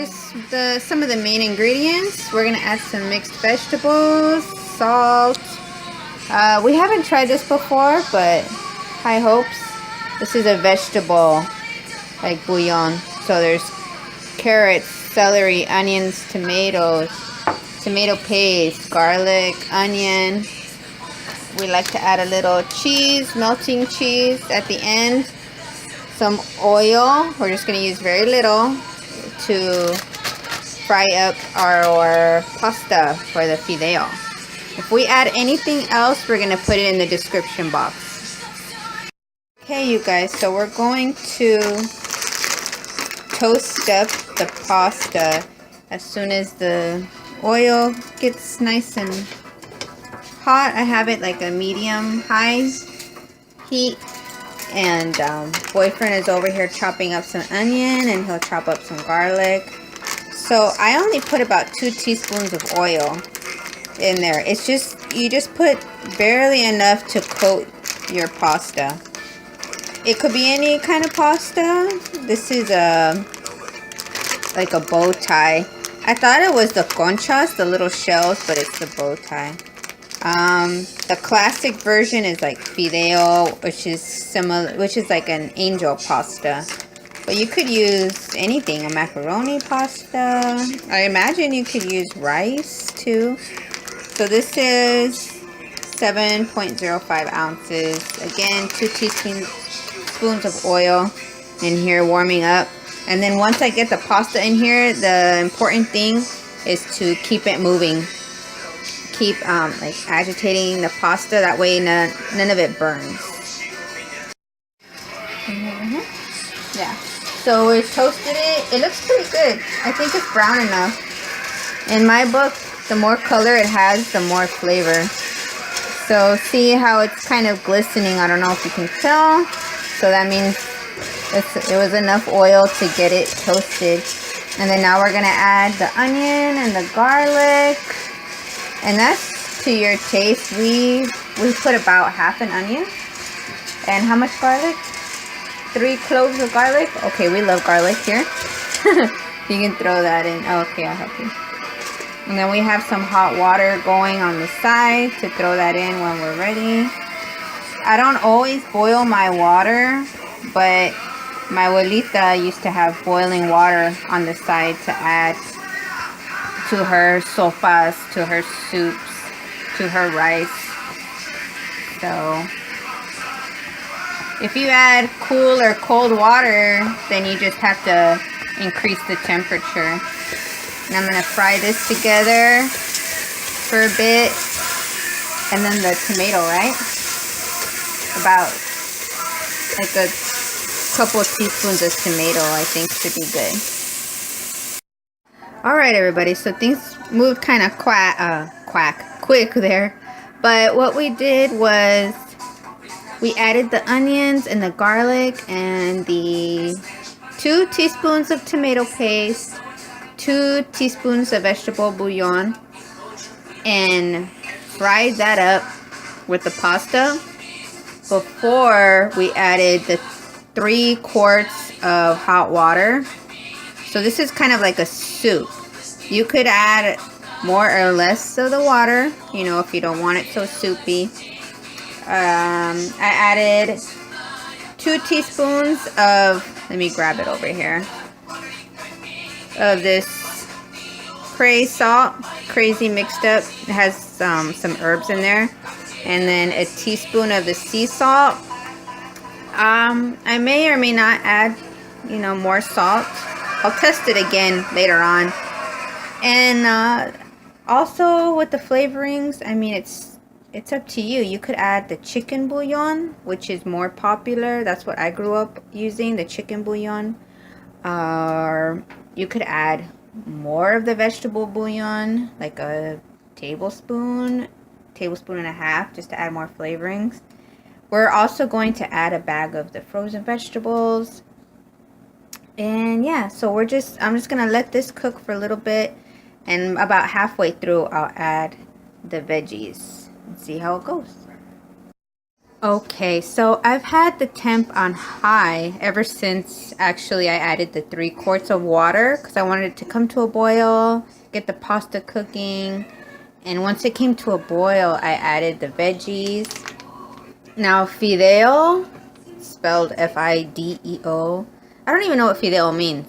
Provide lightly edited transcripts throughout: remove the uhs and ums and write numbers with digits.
here's some of the main ingredients. We're gonna add some mixed vegetables, salt. We haven't tried this before, but high hopes. This is a vegetable like bouillon. So there's carrots, celery, onions, tomatoes, tomato paste, garlic, onion. We like to add a little cheese, melting cheese at the end. Some oil. We're just going to use very little to fry up our pasta for the Fideo. If we add anything else, we're going to put it in the description box. Okay, you guys, so we're going to toast up the pasta as soon as the oil gets nice and hot. I have it like a medium high heat, and boyfriend is over here chopping up some onion, and he'll chop up some garlic. So I only put about 2 teaspoons of oil in there. It's just, you just put barely enough to coat your pasta. It could be any kind of pasta. This is like a bow tie. I thought it was the conchas, the little shells, but it's the bow tie. The classic version is like Fideo, which is similar, which is like an angel pasta. But you could use anything, a macaroni pasta. I imagine you could use rice too. So this is 7.05 ounces. Again, 2 teaspoons of oil in here warming up. And then once I get the pasta in here, the important thing is to keep it moving. Keep like agitating the pasta, that way none of it burns. Yeah, so we toasted it. It looks pretty good. I think it's brown enough. In my book, the more color it has, the more flavor. So see how it's kind of glistening. I don't know if you can tell. So that means it was enough oil to get it toasted. And then now we're gonna add the onion and the garlic. And that's to your taste. We put about half an onion. And how much garlic? 3 cloves of garlic. Okay, we love garlic here. You can throw that in. Oh, okay, I'll help you. And then we have some hot water going on the side to throw that in when we're ready. I don't always boil my water, but my abuelita used to have boiling water on the side to add to her sopas, to her soups, to her rice. So if you add cool or cold water, then you just have to increase the temperature. And I'm going to fry this together for a bit. And then the tomato, right? About like a couple of teaspoons of tomato, I think should be good. Alright everybody, so things moved kind of quick there. But what we did was we added the onions and the garlic and the 2 teaspoons of tomato paste, 2 teaspoons of vegetable bouillon, and fried that up with the pasta before we added the 3 quarts of hot water. So this is kind of like a soup. You could add more or less of the water, you know, if you don't want it so soupy. I added 2 teaspoons of, let me grab it over here, of this crazy mixed up. It has some herbs in there. And then a teaspoon of the sea salt. I may or may not add, you know, more salt. I'll test it again later on. And also with the flavorings, I mean, it's up to you. You could add the chicken bouillon, which is more popular. That's what I grew up using, the chicken bouillon. Or you could add more of the vegetable bouillon, like a tablespoon and a half, just to add more flavorings. We're also going to add a bag of the frozen vegetables. And yeah, so I'm just gonna let this cook for a little bit, and about halfway through I'll add the veggies and see how it goes. Okay, so I've had the temp on high ever since actually I added the 3 quarts of water because I wanted it to come to a boil, get the pasta cooking, and once it came to a boil, I added the veggies. Now, Fideo, spelled Fideo. I don't even know what Fideo means.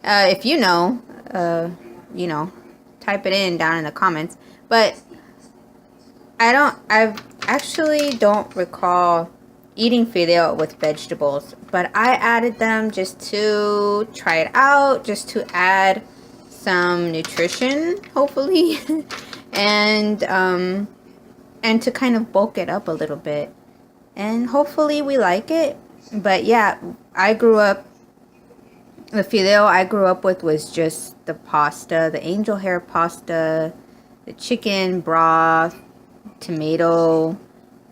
If you know, type it in down in the comments. But I actually don't recall eating fideo with vegetables, but I added them just to try it out, just to add some nutrition, hopefully, and to kind of bulk it up a little bit, and hopefully we like it. But yeah, the fideo I grew up with was just the pasta, the angel hair pasta, the chicken broth, tomato,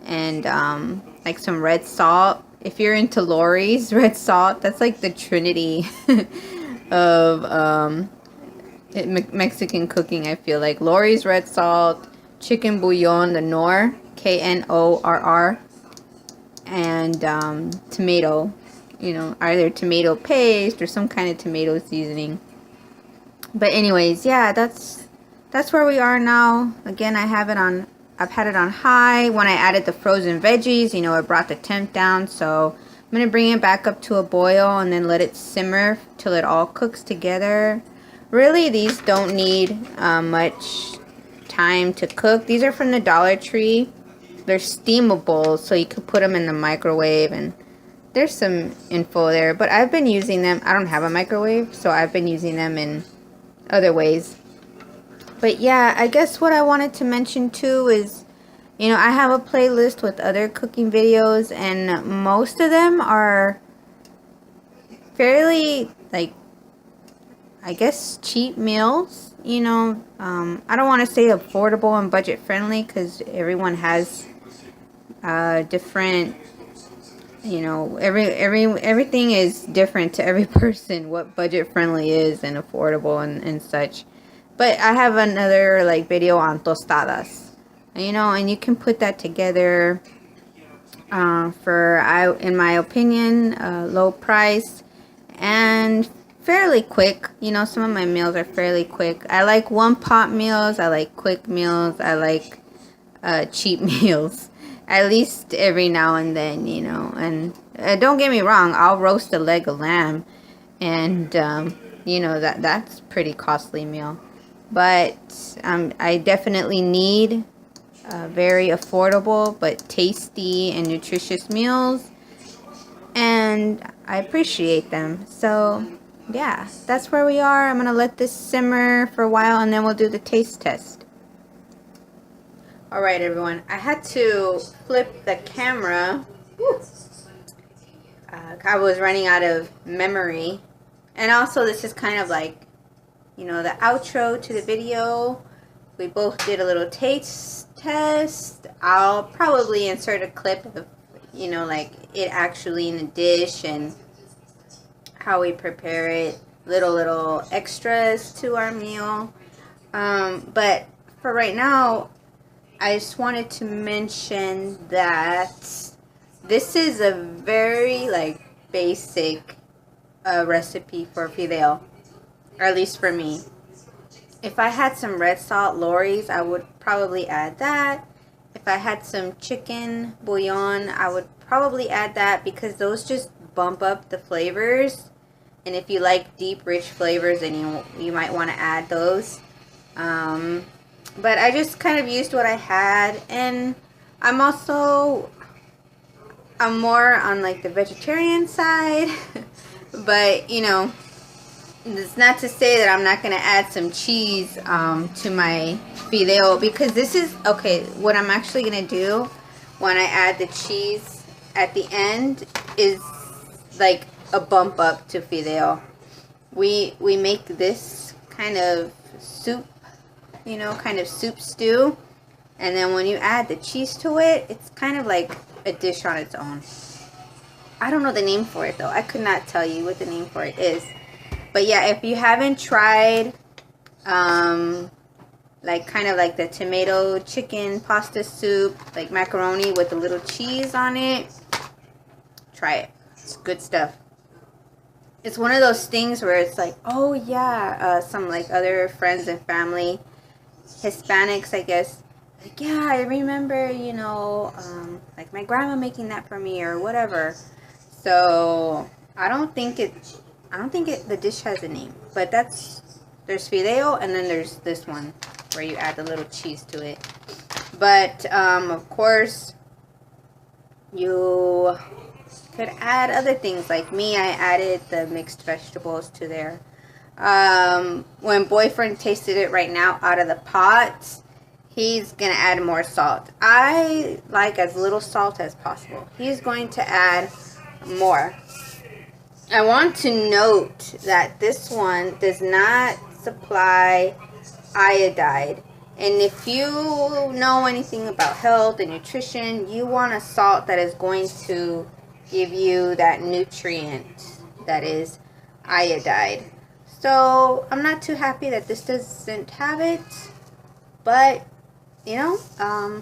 and like some red salt. If you're into Lori's red salt, that's like the trinity of Mexican cooking. I feel like Lori's red salt, chicken bouillon, the Knorr, Knorr, and tomato. You know, either tomato paste or some kind of tomato seasoning. But anyways, yeah, that's where we are now. Again, I've had it on high. When I added the frozen veggies, you know, it brought the temp down. So I'm going to bring it back up to a boil and then let it simmer till it all cooks together. Really, these don't need much time to cook. These are from the Dollar Tree. They're steamable, so you could put them in the microwave, and there's some info there. But I've been using them. I don't have a microwave, so I've been using them in other ways. But yeah, I guess what I wanted to mention too is, you know, I have a playlist with other cooking videos, and most of them are fairly, like, I guess, cheap meals. You know, I don't want to say affordable and budget friendly because everyone has different, you know, everything is different to every person, what budget friendly is and affordable and such. But I have another like video on tostadas, you know, and you can put that together in my opinion, low price and fairly quick. You know, some of my meals are fairly quick. I like one pot meals. I like quick meals. I like cheap meals. At least every now and then, you know. And don't get me wrong, I'll roast a leg of lamb, and you know, that's pretty costly meal. But I definitely need very affordable but tasty and nutritious meals, and I appreciate them. So yeah, that's where we are. I'm gonna let this simmer for a while, and then we'll do the taste test. Alright everyone, I had to flip the camera. I was running out of memory. And also this is kind of like, you know, the outro to the video. We both did a little taste test. I'll probably insert a clip of, you know, like it actually in the dish and how we prepare it. Little extras to our meal. But for right now, I just wanted to mention that this is a very like basic recipe for fideo, or at least for me. If I had some red salt Lori's, I would probably add that. If I had some chicken bouillon, I would probably add that because those just bump up the flavors. And if you like deep, rich flavors, then you might want to add those. But I just kind of used what I had, and I'm more on like the vegetarian side. But you know, it's not to say that I'm not going to add some cheese to my fideo, because this is, okay, what I'm actually going to do when I add the cheese at the end is like a bump up to fideo. We make this kind of soup, you know, kind of soup stew, and then when you add the cheese to it, it's kind of like a dish on its own. I don't know the name for it though. I could not tell you what the name for it is. But yeah, if you haven't tried like kind of like the tomato chicken pasta soup, like macaroni with a little cheese on it. Try it. It's good stuff. It's one of those things where it's like, oh yeah, some like other friends and family, Hispanics, I guess, like, yeah, I remember, you know, like my grandma making that for me or whatever. So I don't think the dish has a name, but there's Fideo, and then there's this one where you add the little cheese to it. But of course, you could add other things. Like me, I added the mixed vegetables to there. When boyfriend tasted it right now out of the pot, he's gonna add more salt. I like as little salt as possible. He's going to add more. I want to note that this one does not supply iodide. And if you know anything about health and nutrition, you want a salt that is going to give you that nutrient that is iodide. So I'm not too happy that this doesn't have it, but you know, I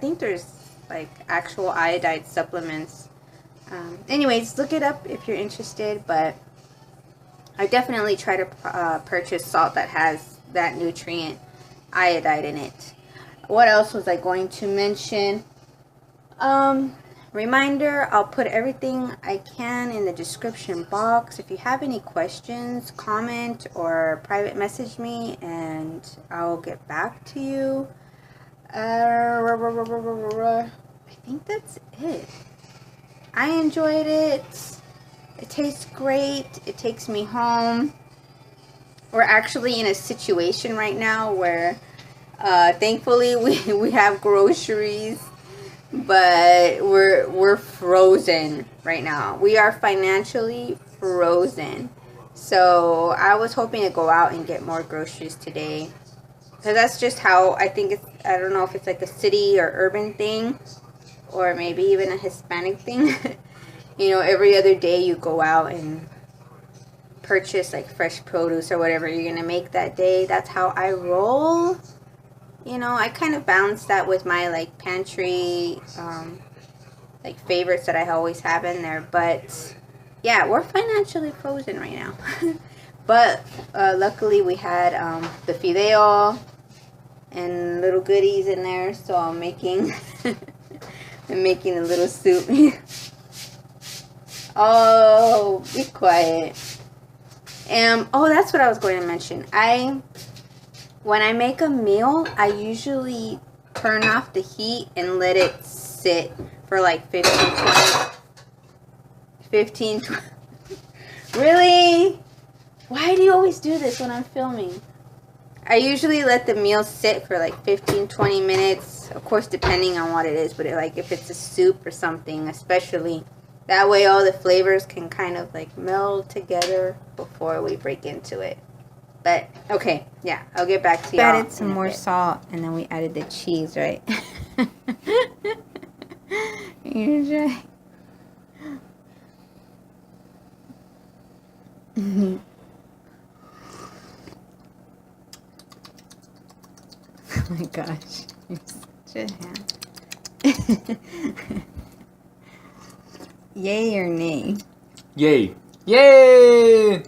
think there's like actual iodide supplements. Anyways, look it up if you're interested, but I definitely try to purchase salt that has that nutrient iodide in it. What else was I going to mention? Reminder, I'll put everything I can in the description box. If you have any questions, comment or private message me and I'll get back to you. I think that's it. I enjoyed it. It tastes great. It takes me home. We're actually in a situation right now where thankfully we have groceries, but we're frozen right now. We are financially frozen. So I was hoping to go out and get more groceries today, because that's just how I think it's. I don't know if it's like a city or urban thing, or maybe even a Hispanic thing. You know, every other day you go out and purchase like fresh produce or whatever you're gonna make that day. That's how I roll. You know, I kind of balance that with my like pantry like favorites that I always have in there. But yeah, we're financially frozen right now. But luckily we had the Fideo and little goodies in there, so I'm making I'm making a little soup. Oh, be quiet. Oh, that's what I was going to mention. When I make a meal, I usually turn off the heat and let it sit for like 15, 20. Really? Why do you always do this when I'm filming? I usually let the meal sit for like 15-20 minutes. Of course, depending on what it is. But like if it's a soup or something, especially. That way all the flavors can kind of like meld together before we break into it. But, okay, yeah, I'll get back to you. We added some more salt, and then we added the cheese, right? You try. Oh my gosh, you're such a ham. Yay or nay? Yay. Yay!